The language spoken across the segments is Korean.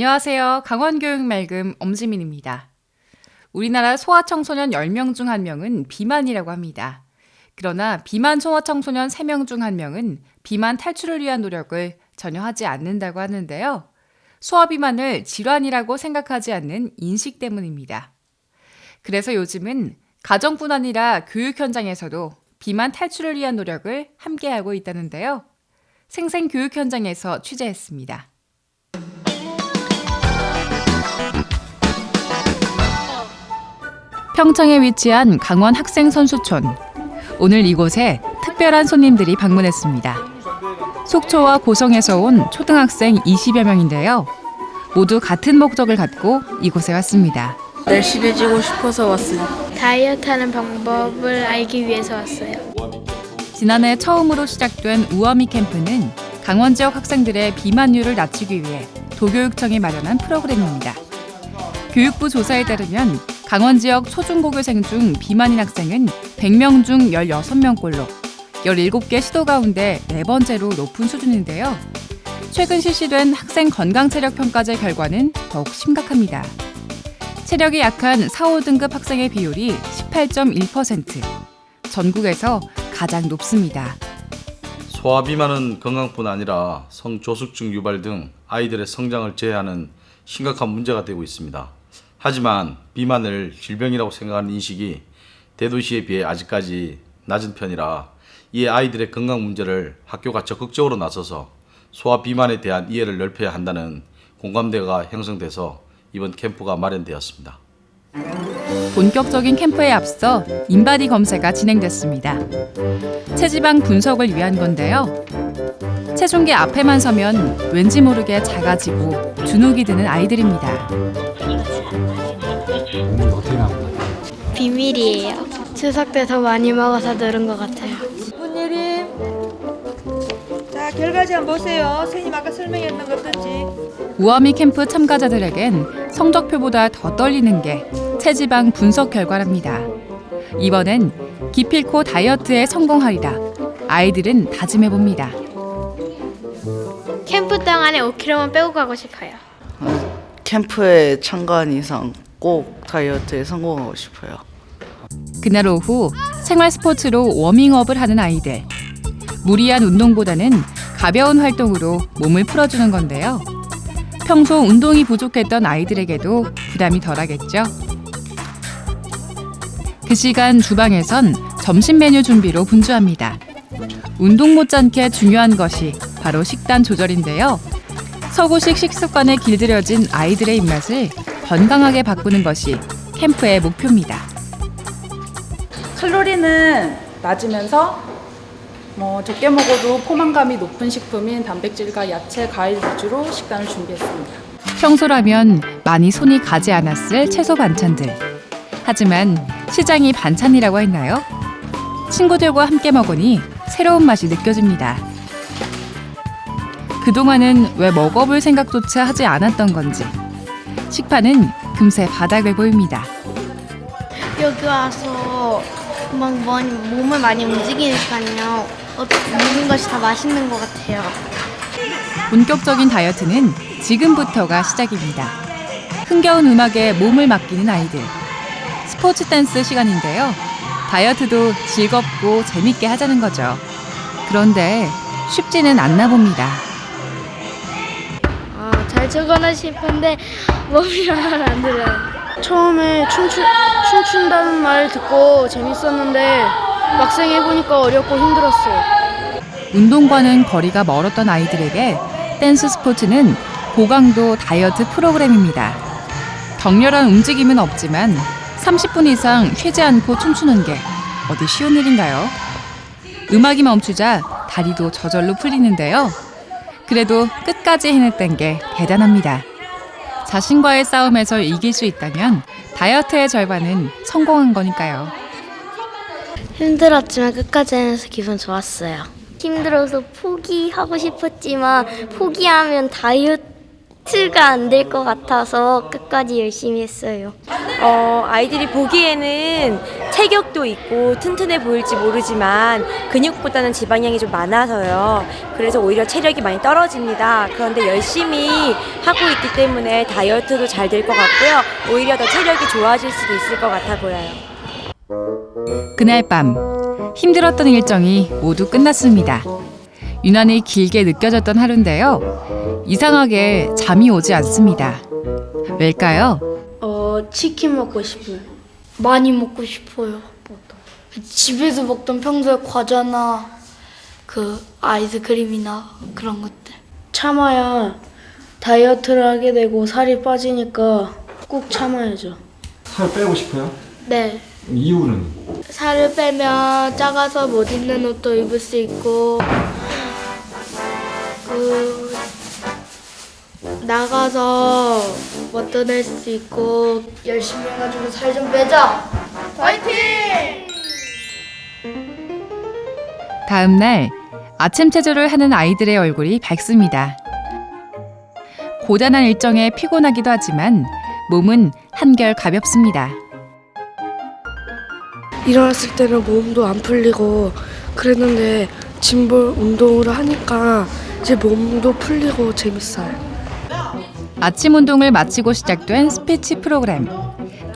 안녕하세요. 강원교육말금 엄지민입니다. 우리나라 소아청소년 10명 중 1명은 비만이라고 합니다. 그러나 비만 소아청소년 3명 중 1명은 비만 탈출을 위한 노력을 전혀 하지 않는다고 하는데요. 소아비만을 질환이라고 생각하지 않는 인식 때문입니다. 그래서 요즘은 가정뿐 아니라 교육 현장에서도 비만 탈출을 위한 노력을 함께하고 있다는데요. 생생교육 현장에서 취재했습니다. 평창에 위치한 강원 학생선수촌. 오늘 이곳에 특별한 손님들이 방문했습니다. 속초와 고성에서 온 초등학생 20여 명인데요. 모두 같은 목적을 갖고 이곳에 왔습니다. 날씬해지고 싶어서 왔어요. 다이어트하는 방법을 알기 위해서 왔어요. 지난해 처음으로 시작된 우아미 캠프는 강원 지역 학생들의 비만율을 낮추기 위해 도교육청이 마련한 프로그램입니다. 교육부 조사에 따르면 강원 지역 초중고교생 중 비만인 학생은 100명 중 16명꼴로 17개 시도 가운데 4번째로 높은 수준인데요. 최근 실시된 학생 건강체력평가제 결과는 더욱 심각합니다. 체력이 약한 4, 5등급 학생의 비율이 18.1%, 전국에서 가장 높습니다. 소아비만은 건강뿐 아니라 성조숙증 유발 등 아이들의 성장을 제해하는 심각한 문제가 되고 있습니다. 하지만 비만을 질병이라고 생각하는 인식이 대도시에 비해 아직까지 낮은 편이라 이에 아이들의 건강 문제를 학교가 적극적으로 나서서 소아 비만에 대한 이해를 넓혀야 한다는 공감대가 형성돼서 이번 캠프가 마련되었습니다. 본격적인 캠프에 앞서 인바디 검사가 진행됐습니다. 체지방 분석을 위한 건데요. 체중계 앞에만 서면 왠지 모르게 작아지고 주눅이 드는 아이들입니다. 비밀이에요. 추석 때 더 많이 먹어서 늘은 것 같아요. 문예림, 자 결과지 한번 보세요. 선생님 아까 설명했던 거 어떤지. 우아미 캠프 참가자들에겐 성적표보다 더 떨리는 게 체지방 분석 결과랍니다. 이번엔 기필코 다이어트에 성공하리라 아이들은 다짐해봅니다. 캠프 동안에 5kg만 빼고 가고 싶어요. 캠프에 참가한 이상 꼭 다이어트에 성공하고 싶어요. 그날 오후 생활 스포츠로 워밍업을 하는 아이들. 무리한 운동보다는 가벼운 활동으로 몸을 풀어주는 건데요. 평소 운동이 부족했던 아이들에게도 부담이 덜하겠죠. 그 시간 주방에선 점심 메뉴 준비로 분주합니다. 운동 못지않게 중요한 것이 바로 식단 조절인데요. 서구식 식습관에 길들여진 아이들의 입맛을 건강하게 바꾸는 것이 캠프의 목표입니다. 칼로리는 낮으면서 적게 먹어도 포만감이 높은 식품인 단백질과 야채, 과일 위주로 식단을 준비했습니다. 평소라면 많이 손이 가지 않았을 채소 반찬들. 하지만 시장이 반찬이라고 했나요? 친구들과 함께 먹으니 새로운 맛이 느껴집니다. 그동안은 왜 먹어볼 생각조차 하지 않았던 건지 식판은 금세 바닥을 보입니다. 여기 와서 막 몸을 많이 움직이는 시간이요. 모든 것이 다 맛있는 것 같아요. 본격적인 다이어트는 지금부터가 시작입니다. 흥겨운 음악에 몸을 맡기는 아이들. 스포츠 댄스 시간인데요. 다이어트도 즐겁고 재밌게 하자는 거죠. 그런데 쉽지는 않나 봅니다. 잘 적어나 싶은데 몸이 잘 안 들어요. 처음에 춤춘다는 말 듣고 재밌었는데 막상 해보니까 어렵고 힘들었어요. 운동과는 거리가 멀었던 아이들에게 댄스 스포츠는 고강도 다이어트 프로그램입니다. 격렬한 움직임은 없지만 30분 이상 쉬지 않고 춤추는 게 어디 쉬운 일인가요? 음악이 멈추자 다리도 저절로 풀리는데요. 그래도 끝까지 해냈던 게 대단합니다. 자신과의 싸움에서 이길 수 있다면 다이어트의 절반은 성공한 거니까요. 힘들었지만 끝까지 해내서 기분 좋았어요. 힘들어서 포기하고 싶었지만 포기하면 다이어트 트가 안 될 것 같아서 끝까지 열심히 했어요. 아이들이 보기에는 체격도 있고 튼튼해 보일지 모르지만 근육보다는 지방량이 좀 많아서요. 그래서 오히려 체력이 많이 떨어집니다. 그런데 열심히 하고 있기 때문에 다이어트도 잘 될 것 같고요. 오히려 더 체력이 좋아질 수도 있을 것 같아 보여요. 그날 밤 힘들었던 일정이 모두 끝났습니다. 유난히 길게 느껴졌던 하루인데요. 이상하게 잠이 오지 않습니다. 왜일까요? 치킨 먹고 싶어요. 많이 먹고 싶어요. 집에서 먹던 평소에 과자나 그 아이스크림이나 그런 것들. 참아야 다이어트를 하게 되고 살이 빠지니까 꼭 참아야죠. 살 빼고 싶어요? 네. 이유는? 살을 빼면 작아서 못 입는 옷도 입을 수 있고 나가서 멋도 낼 수 있고 열심히 해가지고 살 좀 빼자. 파이팅! 다음 날 아침 체조를 하는 아이들의 얼굴이 밝습니다. 고단한 일정에 피곤하기도 하지만 몸은 한결 가볍습니다. 일어났을 때는 몸도 안 풀리고 그랬는데 짐볼 운동을 하니까 이제 몸도 풀리고 재밌어요. 아침 운동을 마치고 시작된 스피치 프로그램.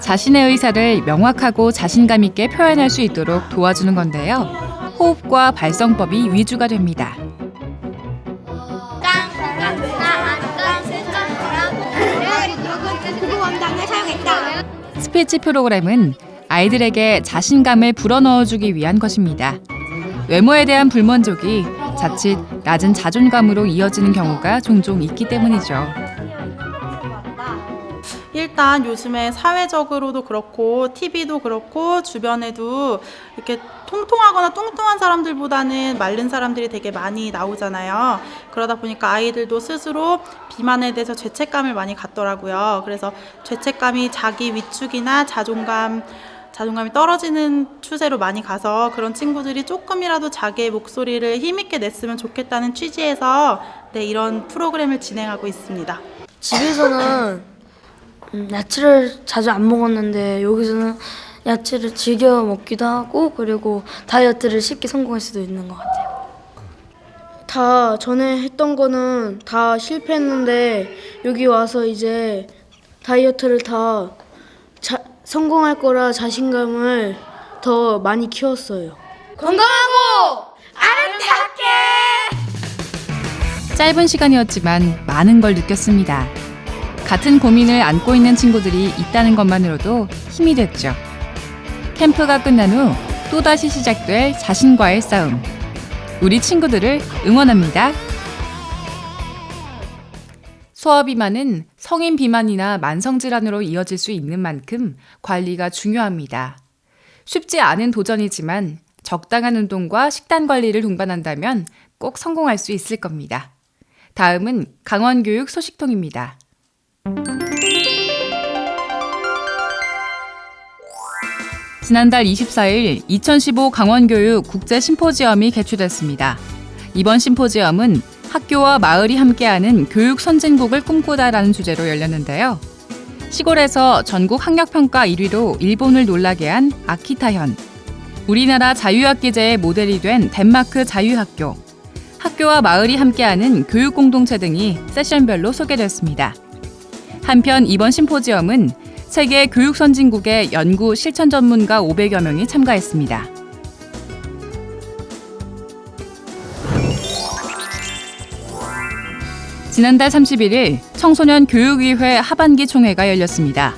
자신의 의사를 명확하고 자신감 있게 표현할 수 있도록 도와주는 건데요. 호흡과 발성법이 위주가 됩니다. 스피치 프로그램은 아이들에게 자신감을 불어넣어주기 위한 것입니다. 외모에 대한 불만족이 자칫 낮은 자존감으로 이어지는 경우가 종종 있기 때문이죠. 일단 요즘에 사회적으로도 그렇고 TV도 그렇고 주변에도 이렇게 통통하거나 뚱뚱한 사람들보다는 마른 사람들이 되게 많이 나오잖아요. 그러다 보니까 아이들도 스스로 비만에 대해서 죄책감을 많이 갖더라고요. 그래서 죄책감이 자기 위축이나 자존감이 떨어지는 추세로 많이 가서 그런 친구들이 조금이라도 자기의 목소리를 힘있게 냈으면 좋겠다는 취지에서 이런 프로그램을 진행하고 있습니다. 집에서는 야채를 자주 안 먹었는데 여기서는 야채를 즐겨 먹기도 하고 그리고 다이어트를 쉽게 성공할 수도 있는 것 같아요. 다 전에 했던 거는 다 실패했는데 여기 와서 이제 다이어트를 다 성공할 거라 자신감을 더 많이 키웠어요. 건강하고 아름답게! 짧은 시간이었지만 많은 걸 느꼈습니다. 같은 고민을 안고 있는 친구들이 있다는 것만으로도 힘이 됐죠. 캠프가 끝난 후 또다시 시작될 자신과의 싸움. 우리 친구들을 응원합니다. 소아비만은 성인 비만이나 만성질환으로 이어질 수 있는 만큼 관리가 중요합니다. 쉽지 않은 도전이지만 적당한 운동과 식단 관리를 동반한다면 꼭 성공할 수 있을 겁니다. 다음은 강원교육 소식통입니다. 지난달 24일 2015 강원교육 국제심포지엄이 개최됐습니다. 이번 심포지엄은 학교와 마을이 함께하는 교육 선진국을 꿈꾸다라는 주제로 열렸는데요. 시골에서 전국 학력평가 1위로 일본을 놀라게 한 아키타현, 우리나라 자유학기제의 모델이 된 덴마크 자유학교, 학교와 마을이 함께하는 교육공동체 등이 세션별로 소개됐습니다. 한편 이번 심포지엄은 세계 교육 선진국의 연구 실천 전문가 500여 명이 참가했습니다. 지난달 31일 청소년 교육의회 하반기 총회가 열렸습니다.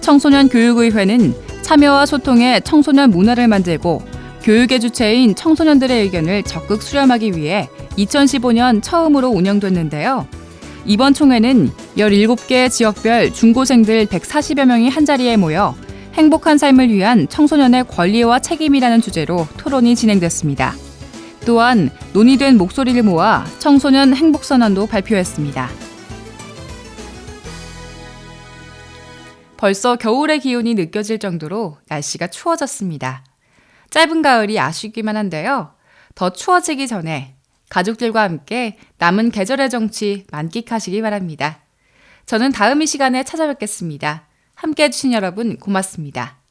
청소년 교육의회는 참여와 소통에 청소년 문화를 만들고 교육의 주체인 청소년들의 의견을 적극 수렴하기 위해 2015년 처음으로 운영됐는데요. 이번 총회는 17개 지역별 중고생들 140여 명이 한자리에 모여 행복한 삶을 위한 청소년의 권리와 책임이라는 주제로 토론이 진행됐습니다. 또한 논의된 목소리를 모아 청소년 행복선언도 발표했습니다. 벌써 겨울의 기운이 느껴질 정도로 날씨가 추워졌습니다. 짧은 가을이 아쉽기만 한데요. 더 추워지기 전에 가족들과 함께 남은 계절의 정취 만끽하시기 바랍니다. 저는 다음 이 시간에 찾아뵙겠습니다. 함께해 주신 여러분 고맙습니다.